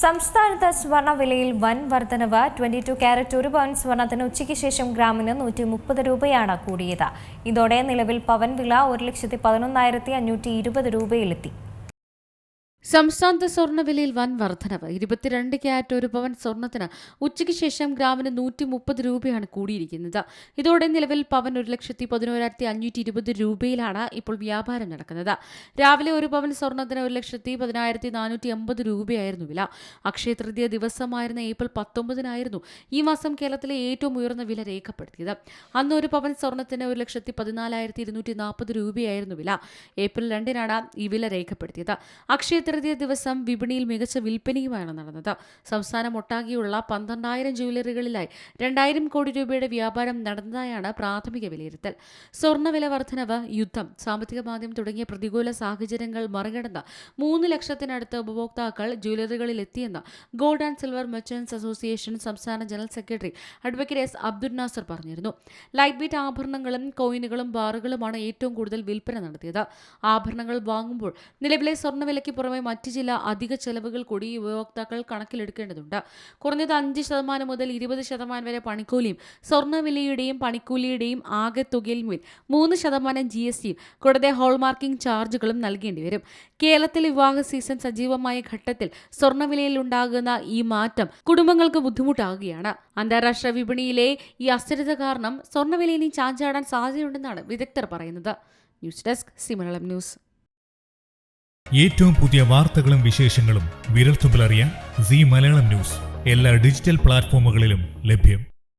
സംസ്ഥാനത്ത് സ്വർണ്ണവിലയിൽ വൻ വർധനവ്. 22 കാരറ്റ് 1 പവൻ സ്വർണ്ണത്തിന് ഉച്ചയ്ക്ക് ശേഷം ഗ്രാമിന് 130 രൂപയാണ് കൂടിയത്. ഇതോടെ നിലവിൽ പവൻ വില 1,11,520 രൂപയിലെത്തി. സംസ്ഥാനത്ത് സ്വർണ്ണവിലയിൽ വൻ വർധനവ്. 22 കാരറ്റ് 1 പവൻ സ്വർണ്ണത്തിന് ഉച്ചയ്ക്ക് ശേഷം ഗ്രാമിന് 130 രൂപയാണ് കൂടിയിരിക്കുന്നത്. ഇതോടെ നിലവിൽ പവൻ 1,11,520 രൂപയിലാണ് ഇപ്പോൾ വ്യാപാരം നടക്കുന്നത്. രാവിലെ 1 പവൻ സ്വർണ്ണത്തിന് 1,10,450 രൂപയായിരുന്നു വില. അക്ഷയ തൃതീയ ദിവസമായിരുന്ന ഏപ്രിൽ 19-നായിരുന്നു ഈ മാസം കേരളത്തിലെ ഏറ്റവും ഉയർന്ന വില രേഖപ്പെടുത്തിയത്. അന്ന് 1 പവൻ സ്വർണ്ണത്തിന് 1,14,240 രൂപയായിരുന്നു വില. ഏപ്രിൽ 2-നാണ് ഈ വില രേഖപ്പെടുത്തിയത്. അക്ഷയ തൃതീയ ദിവസം വിപണിയിൽ മികച്ച വിൽപ്പനയുമാണ് നടന്നത്. സംസ്ഥാനമൊട്ടാകെയുള്ള 12,000 ജ്വല്ലറികളിലായി 2,000 കോടി രൂപയുടെ വ്യാപാരം നടന്നതായാണ് പ്രാഥമിക വിലയിരുത്തൽ. സ്വർണ്ണവില വർധനവ്, യുദ്ധം, സാമ്പത്തിക മാന്ദ്യം തുടങ്ങിയ പ്രതികൂല സാഹചര്യങ്ങൾ മറികടന്ന് 3 ലക്ഷത്തിനടുത്ത് ഉപഭോക്താക്കൾ ജ്വല്ലറികളിൽ എത്തിയെന്ന് gold and silver merchants association സംസ്ഥാന general secretary advocate S Abdul Nasar പറഞ്ഞിരുന്നു. ലൈറ്റ് വെയ്റ്റ് ആഭരണങ്ങളും കോയിനുകളും ബാറുകളുമാണ് ഏറ്റവും കൂടുതൽ വിൽപ്പന നടത്തിയത്. ആഭരണങ്ങൾ വാങ്ങുമ്പോൾ നിലവിലെ സ്വർണ്ണവിലയ്ക്ക് പുറമെ മറ്റ് ചില അധിക ചെലവുകൾ കൂടി ഉപഭോക്താക്കൾ കണക്കിലെടുക്കേണ്ടതുണ്ട്. കുറഞ്ഞത് 5% മുതൽ 20% വരെ പണിക്കൂലിയും സ്വർണ്ണവിലയുടെയും പണിക്കൂലിയുടെയും ആകെ തുകയിൽ 3% GSTയും കൂടാതെ ഹോൾമാർക്കിംഗ് ചാർജുകളും നൽകേണ്ടി വരും. കേരളത്തിൽ വിവാഹ സീസൺ സജീവമായ ഘട്ടത്തിൽ സ്വർണ്ണവിലയിൽ ഉണ്ടാകുന്ന ഈ മാറ്റം കുടുംബങ്ങൾക്ക് ബുദ്ധിമുട്ടാകുകയാണ്. അന്താരാഷ്ട്ര വിപണിയിലെ ഈ അസ്ഥിരത കാരണം സ്വർണ്ണവിലയിൽ ചാഞ്ചാടാൻ സാധ്യതയുണ്ടെന്നാണ് വിദഗ്ധർ പറയുന്നത്. News desk C Malayalam news. ഏറ്റവും പുതിയ വാർത്തകളും വിശേഷങ്ങളും വിരൽത്തുമ്പിലറിയാൻ സി മലയാളം ന്യൂസ് എല്ലാ ഡിജിറ്റൽ പ്ലാറ്റ്ഫോമുകളിലും ലഭ്യം.